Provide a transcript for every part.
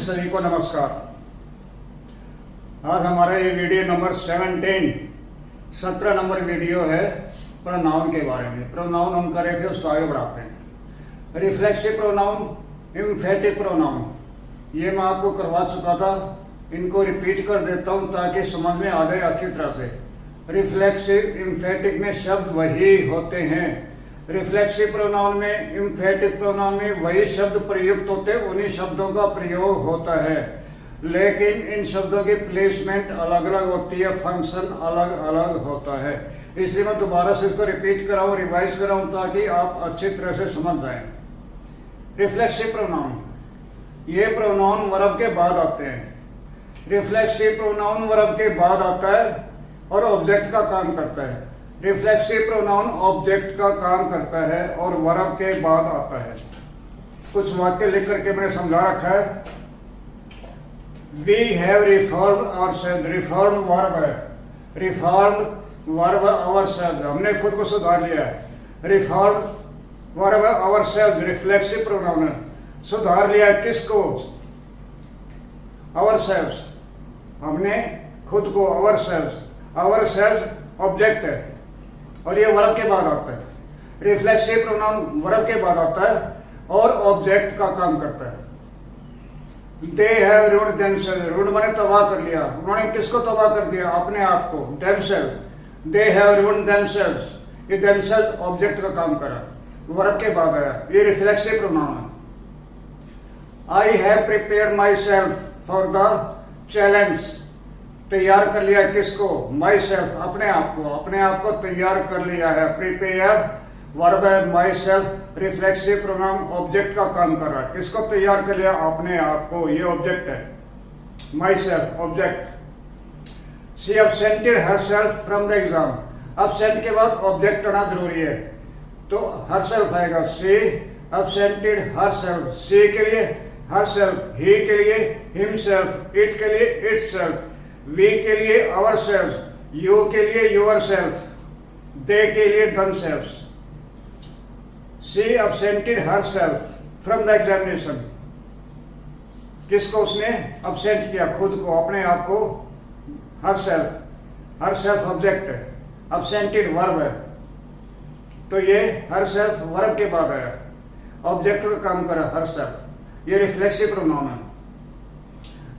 सभी को नमस्कार। आज हमारा ये वीडियो नंबर 17 नंबर वीडियो है प्रोनाउन के बारे में। प्रोनाउन हम कर रहे थे, उसको आगे बढ़ाते हैं। रिफ्लेक्सिव प्रोनाउन, एम्फेटिक प्रोनाउन, ये मैं आपको करवा चुका था, इनको रिपीट कर देता हूं ताकि समझ में आ जाए अच्छी तरह से। रिफ्लेक्सिव एम्फेटिक में शब्द वही होते हैं। रिफ्लेक्सिव प्रोनाउन में, एम्फेटिक प्रोनाउन में वही शब्द प्रयुक्त होते हैं, उन्हीं शब्दों का प्रयोग होता है, लेकिन इन शब्दों की प्लेसमेंट अलग अलग होती है, फंक्शन अलग अलग होता है। इसलिए मैं दोबारा से इसको रिपीट कराऊं, रिवाइज कराऊं ताकि आप अच्छी तरह से समझ जाएं। रिफ्लेक्सिव प्रोनाउन, ये प्रोनाउन वर्ब के बाद आते हैं। रिफ्लेक्सिव प्रोनाउन वर्ब के बाद आता है और ऑब्जेक्ट का काम करता है। रिफ्लेक्सिव प्रोनाउन ऑब्जेक्ट का काम करता है और वर्ब के बाद आता है। कुछ वाक्य लिख करके मैंने समझा रखा है। We have reformed ourselves, reform verb है, रिफॉर्म्ड वर्ब आवरसेल्व्स, हमने खुद को सुधार लिया है। Reform verb ourselves reflexive pronoun है, सुधार लिया है किसको? आवरसेल्व्स, हमने खुद को, आवरसेल्व्स, आवरसेल्व्स ऑब्जेक्ट है और ये वर्ब के बाद आता है। रिफ्लेक्सिव प्रोनाउन वर्ब के बाद आता है और ऑब्जेक्ट का काम करता है। They have ruined themselves, ruined माने तबाह कर लिया, उन्होंने किसको तबाह कर दिया? अपने आप को, themselves. They have ruined themselves, ये देमसेल्व्स ऑब्जेक्ट का काम करा, वर्ब के बाद आया, ये रिफ्लेक्सिव प्रोनाउन है। I have prepared my self for the challenge, तैयार कर लिया किसको? माई सेल्फ, अपने आप को, अपने आप को तैयार कर लिया है। प्रिपेयर वर्ब है, my self reflexive pronoun object का काम कर रहा है, किसको तैयार कर लिया? अपने आप को, ये ऑब्जेक्ट है, my self object. She absented herself from the exam, absent के बाद ऑब्जेक्ट आना जरूरी है, तो herself आएगा। शी absented herself, शी के लिए herself, he के लिए himself, it के लिए itself, we के लिए ourselves, you के लिए yourself, they के लिए themselves। She absented herself from the examination, किसको उसने absent किया? खुद को, अपने आप को, herself, herself ऑब्जेक्ट है, absented वर्ब है, तो ये herself वर्ब के बाद आया, ऑब्जेक्ट का काम करा herself, ये रिफ्लेक्सिव प्रोनाउन है।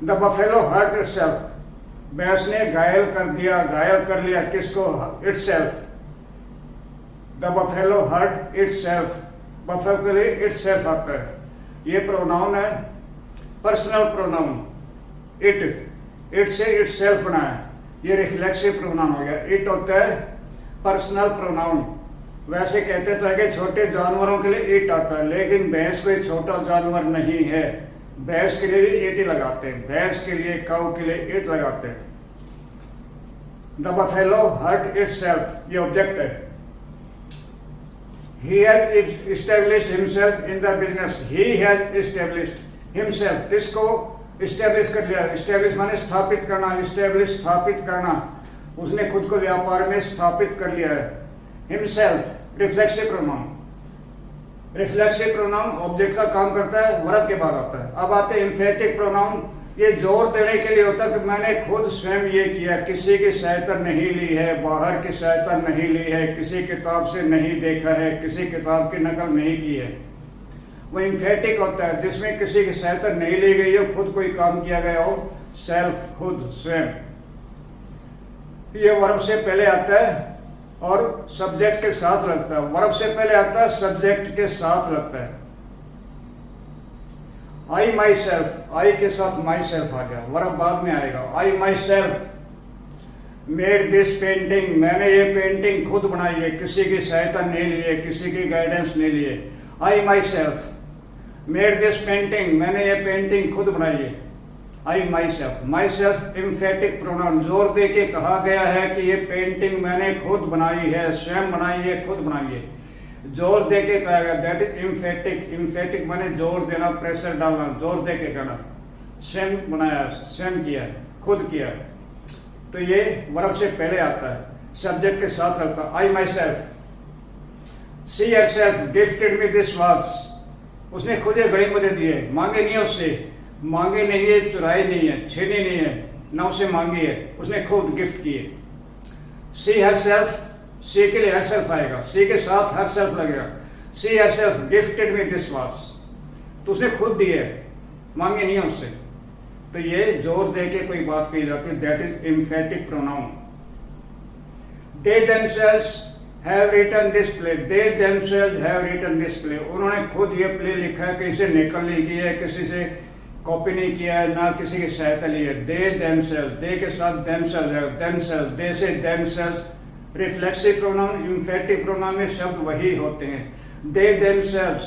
The buffalo hurt itself, भैंस ने घायल कर दिया, घायल कर लिया किसको? itself। The buffalo hurt itself, buffalo के लिए itself आता है, ये प्रोनाउन है, पर्सनल प्रोनाउन। it से itself बना है, ये रिफ्लेक्सिव प्रोनाउन हो गया। it होता है पर्सनल प्रोनाउन। वैसे कहते थे कि छोटे जानवरों के लिए it आता है, लेकिन भैंस कोई छोटा जानवर नहीं है, भैंस के लिए भी it ही लगाते हैं, भैंस के लिए, काऊ के लिए it लगाते हैं। द बफेलो हर्ट इटसेल्फ, ये ऑब्जेक्ट है। He has established himself in the business, he has established himself, किसको establish कर लिया? establish माने स्थापित करना, establish स्थापित करना, उसने खुद को व्यापार में स्थापित कर लिया है। himself reflexive pronoun, reflexive pronoun object का काम करता है, वर्ब के बाद आता है। अब आते हैं एम्फेटिक प्रोनाउन, ये जोर देने के लिए होता है कि मैंने खुद स्वयं ये किया, किसी की सहायता नहीं ली है, बाहर की सहायता नहीं ली है, किसी किताब से नहीं देखा है, किसी किताब की नकल नहीं की है। वो एम्फेटिक होता है जिसमें किसी की सहायता नहीं ली गई हो, खुद कोई काम किया गया हो, सेल्फ, खुद, स्वयं। ये वर्ब से पहले आता है और सब्जेक्ट के साथ लगता है, वर्ब से पहले आता है, सब्जेक्ट के साथ लगता है। आई माई सेल्फ, आई के साथ माई सेल्फ आ गया, वर्ब बाद में आएगा। I myself made this painting, मैंने ये पेंटिंग खुद बनाई है, किसी की सहायता नहीं ली है, किसी की गाइडेंस नहीं ली है। I myself made this painting, मैंने ये पेंटिंग खुद बनाई है। I myself, myself emphatic pronoun, जोर दे के कहा गया है कि ये पेंटिंग मैंने खुद बनाई है, स्वयं बनाई है, खुद बनाई है, जोर दे के कहा गया, दैट इज एम्फेटिक। एम्फेटिक माने जोर देना, प्रेशर डालना, जोर दे के कहना, स्वयं बनाया, स्वयं किया, खुद किया, तो ये वर्ब से पहले आता है, सब्जेक्ट के साथ रहता है। I myself, she herself gifted me this watch, उसने खुद ये घड़ी मुझे दी है, मांगे नहीं उससे, मांगे नहीं है, चुराए नहीं है, छीने नहीं है, ना उसे मांगी है, उसने खुद गिफ्ट की है। सी हर सेल्फ, सी के लिए हर सेल्फ आएगा, सी के साथ हर सेल्फ लगेगा। सी हर सेल्फ गिफ्टेड में दिस वास, तो उसने खुद दी है, मांगे नहीं है उससे। तो ये जोर दे के कोई बात कही जाती है, that is emphatic pronoun. They themselves have written this play, they themselves have written this play, उन्होंने खुद ये प्ले लिखा है, किसी से नकल नहीं की है, किसी से कॉपी नहीं किया है, ना किसी की सहायता ली है। दे देमसेल्व्स, दे के साथ देमसेल्व्स है, देमसेल्व्स, दे से themselves, reflexive pronoun, emphatic pronoun में शब्द वही होते हैं। They themselves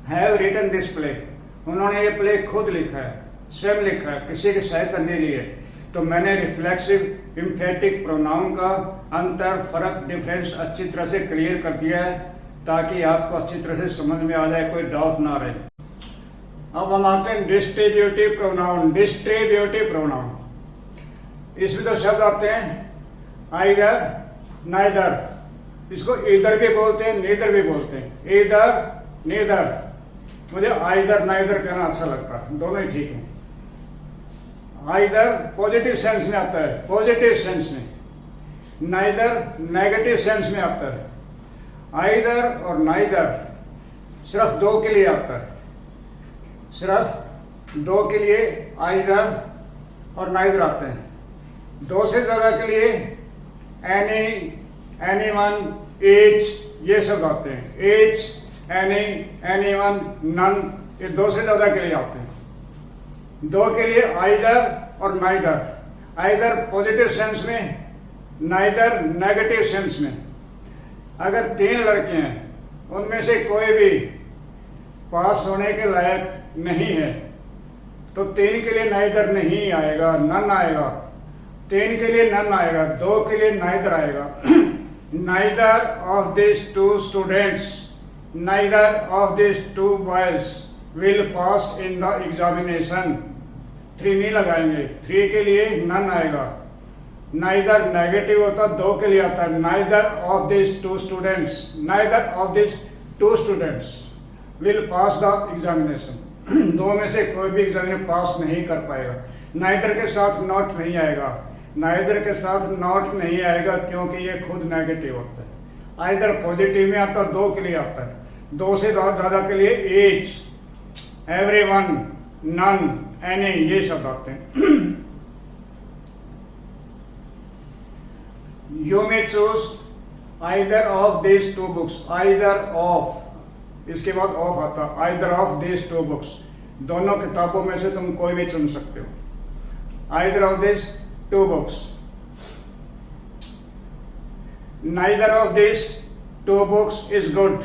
have written this play, उन्होंने ये प्ले खुद लिखा है, स्वयं लिखा है, किसी की सहायता नहीं ली है। तो मैंने रिफ्लेक्सिव एम्फेटिक प्रोनाउन का अंतर, फर्क, डिफरेंस अच्छी तरह से क्लियर कर दिया है, ताकि आपको अच्छी तरह से समझ में आ जाए, कोई डाउट ना रहे। अब हम आते हैं डिस्ट्रीब्यूटिव प्रोनाउन। डिस्ट्रीब्यूटिव प्रोनाउन, इसमें तो शब्द आते हैं आइदर, नाइदर, इसको इधर भी बोलते हैं, नीदर भी बोलते हैं। इधर, नीदर, मुझे आइदर नाइदर कहना अच्छा लगता है, दोनों ही ठीक है। आइदर पॉजिटिव सेंस में आता है, पॉजिटिव सेंस में। नाइदर नेगेटिव सेंस में आता है। आइदर और नाइदर सिर्फ दो के लिए आता है, सिर्फ दो के लिए आइदर और नाइदर आते हैं। दो से ज्यादा के लिए एनी, एनीवन, ईच, ये सब आते हैं। ईच, एनी, एनीवन, नन, ये दो से ज्यादा के लिए आते हैं। दो के लिए आइदर और नाइदर। आइदर पॉजिटिव सेंस में, नाइदर नेगेटिव सेंस में। अगर तीन लड़के हैं, उनमें से कोई भी पास होने के लायक नहीं है, तो तीन के लिए नाइदर नहीं आएगा, नन आएगा। तीन के लिए नन आएगा, दो के लिए नाइदर आएगा। Neither of this two students, neither of these two boys will pass in the examination। 3 नहीं लगाएंगे, 3 के लिए नन आएगा। neither नेगेटिव होता, दो के लिए आता है। neither of these two students, neither of these two students will pass the examination। दो में से कोई भी एग्जामिनेशन पास नहीं कर पाएगा। neither के साथ नॉट नहीं आएगा, neither के साथ नॉट नहीं आएगा, क्योंकि ये खुद नेगेटिव होता है। आइदर पॉजिटिव में आता है, दो के लिए आता है। दो से ज्यादा के लिए ईच, एवरीवन, नन, एनी, ये शब्द आते हैं। You may choose either of this two books, either of, इसके बाद ऑफ आता, either of this two books, दोनों किताबों में से तुम कोई भी चुन सकते हो। Either of this two books. Neither of these two books is good।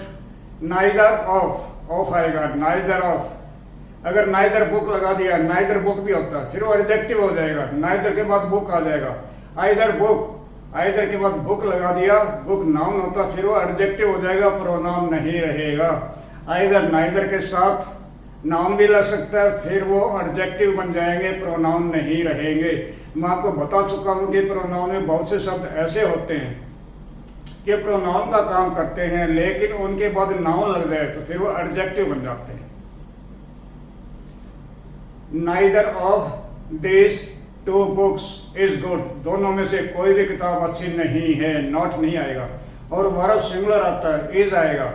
Neither of, of आएगा, neither of। अगर neither book लगा दिया, neither book भी होता है, फिर वो एडजेक्टिव हो जाएगा। neither के बाद book आ जाएगा। either book, either के बाद book लगा दिया, book नाउन होता, फिर वो एडजेक्टिव हो जाएगा, प्रोनाउन नहीं रहेगा। either neither के साथ नाउन भी लग सकता है, फिर वो एडजेक्टिव बन जाएंगे, प्रोनाउन नहीं रहेंगे। मैं आपको बता चुका हूं कि प्रोनाउन में बहुत से शब्द ऐसे होते हैं कि प्रोनाउन का काम करते हैं, लेकिन उनके बाद नाउन लग जाए तो फिर वो एडजेक्टिव बन जाते हैं। Neither of this two books is good, दोनों में से कोई भी किताब अच्छी नहीं है, नॉट नहीं आएगा। और वर्ब सिंगुलर आता है, इज आएगा,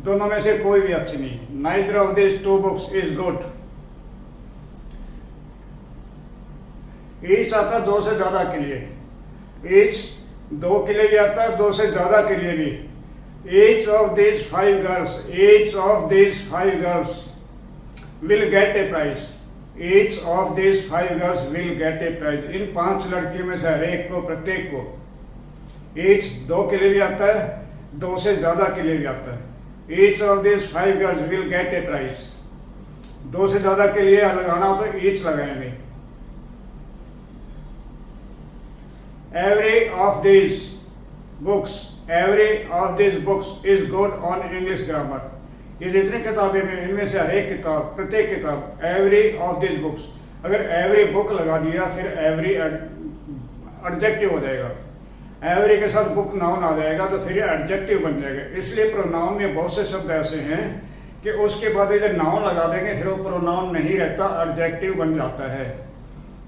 दोनों में से कोई भी अच्छी नहीं। Neither of this two books is good. Each आता दो से ज्यादा के लिए, ईच दो के लिए भी आता है, दो से ज्यादा के लिए भी। Each of this 5 girls, each of this 5 girls will get a prize. Each of this 5 girls will get a prize, इन 5 लड़कियों में से हर एक को, प्रत्येक को। ईच दो के लिए भी आता है, दो से ज्यादा के लिए भी आता है। Each of this 5 girls will get a prize, दो से ज्यादा के लिए लगाना हो तो ईच लगाएंगे। Every of these books, every of these books is good on English grammar। ये जितनी किताबें हैं, इनमें से हर एक किताब, प्रत्येक किताब, every of these books, अगर every book लगा दिया फिर every एडजेक्टिव हो जाएगा। every के साथ book नाउन आ जाएगा तो फिर एडजेक्टिव बन जाएगा। इसलिए प्रोनाउन में बहुत से शब्द ऐसे हैं कि उसके बाद इधर नाउन लगा देंगे, फिर वो प्रोनाउन नहीं रहता, एडजेक्टिव बन जाता है।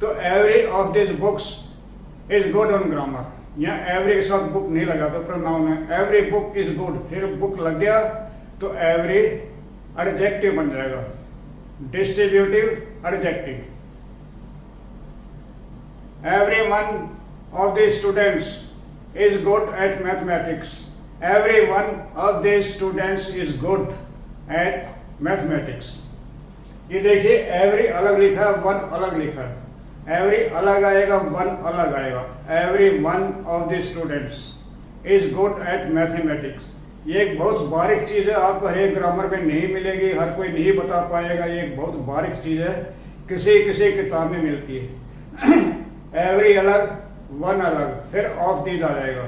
तो every of this books is good on grammar, यहाँ एवरी के साथ बुक नहीं लगा तो प्रोनाउन है, एवरी बुक इज गुड, फिर बुक लग गया तो एवरी एडजेक्टिव बन जाएगा, distributive adjective. Every one of the students is good at mathematics, every one of the students is good at mathematics. ये देखिए एवरी अलग लिखा है, वन अलग लिखा है, एवरी अलग आएगा, वन अलग आएगा। Every one of the students is good at mathematics. ये एक बहुत बारीक चीज है, आपको हर एक ग्रामर में नहीं मिलेगी, हर कोई नहीं बता पाएगा, ये एक बहुत बारीक चीज है, किसी किसी किताब में मिलती है। एवरी अलग, वन अलग, फिर ऑफ दीज आ जाएगा।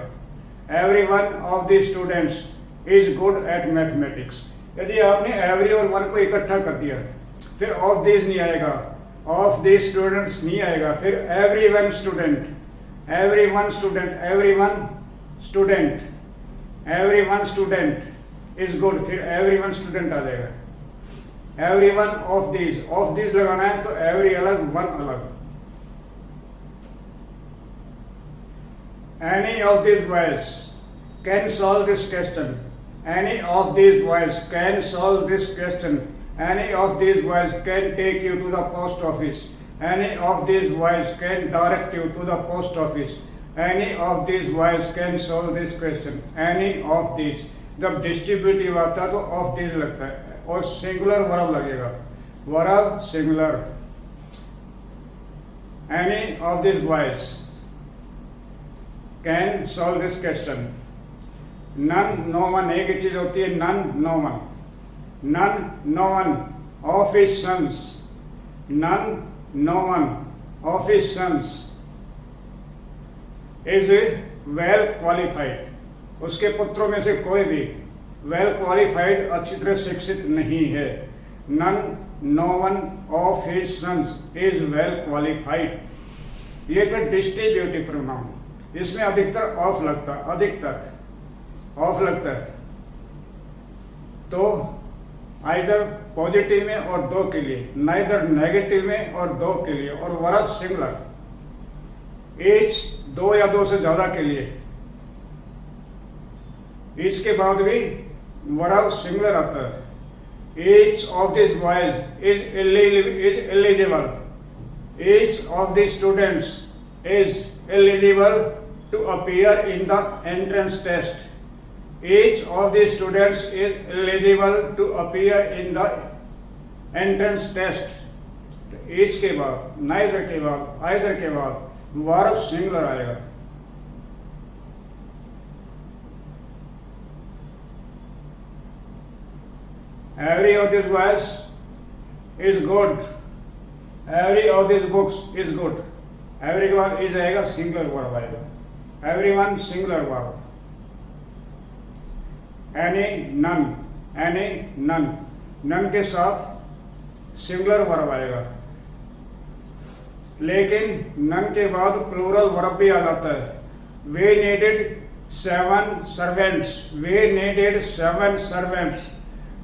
Every one of the students is good at mathematics. यदि आपने एवरी और वन को इकट्ठा कर दिया, फिर ऑफ दीज नहीं आएगा, ऑफ द स्टूडेंट्स नहीं आएगा, फिर every one student, every one student, every one student, every one student is good, फिर एवरी वन स्टूडेंट आ जाएगा। एवरी वन ऑफ दीज लगाना है तो एवरी अलग, वन अलग। Any of this boys can solve this question, any of these boys can solve this question, any of these boys can take you to the post office, any of these boys can direct you to the post office, any of these boys can solve this question, any of these। जब distributive आता है तो of these लगता है और singular verb लगेगा, verb singular. any of these boys can solve this question, none no one एक ही चीज होती है, none no one, none no one of his sons, none no one of his sons is well qualified. उसके पुत्रों में से कोई भी वेल क्वालिफाइड, अच्छी तरह शिक्षित नहीं है। None no one of his sons is well qualified. ये थे डिस्ट्रीब्यूटिव प्रोनाउन, इसमें अधिकतर ऑफ लगता, अधिकतर ऑफ लगता है। तो आइदर पॉजिटिव में और दो के लिए, नाइदर नेगेटिव में और दो के लिए, और वर्ब सिंगुलर, ईच दो या दो से ज्यादा के लिए, ईच के बाद भी वर्ब सिंगुलर आता है। Each of this boys is eligible, each of the students is eligible to appear in the entrance test, each of the students is eligible to appear in the entrance test। each के बाद, neither के बाद, either के बाद verb singular आएगा। every of these boys is good, every of these books is good, every के बाद is आएगा, सिंगुलर वर्ब आएगा। everyone singular verb. Any none, any none, none के साथ सिंगुलर वर्ब आएगा, लेकिन नन के बाद प्लूरल वर्ब भी आ जाता है। We needed 7 servants, we needed 7 servants,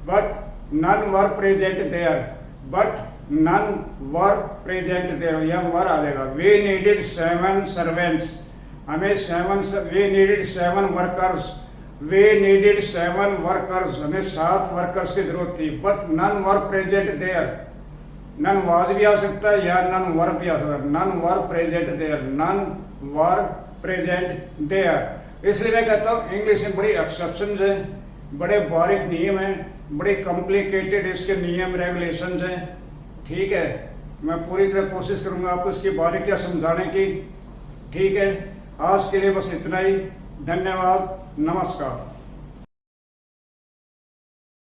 but none were present there, but none were present there, यह वर आ जाएगा। वे नीडेड 7 सर्वेंट्स, हमें 7, we needed 7 workers, we needed 7 workers, हमें 7 वर्कर्स की जरूरत थी, but none were present there. None was भी आ सकता है या नन वर भी आ सकता है, none were present there, none were present there. इसलिए मैं कहता हूँ इंग्लिश में बड़ी एक्सेप्शंस है, बड़े बारीक नियम है, बड़े कॉम्प्लिकेटेड इसके नियम रेगुलेशंस हैं। ठीक है, मैं पूरी तरह कोशिश करूंगा आपको इसकी बारीकियां समझाने की। ठीक है, आज के लिए बस इतना ही। धन्यवाद, नमस्कार।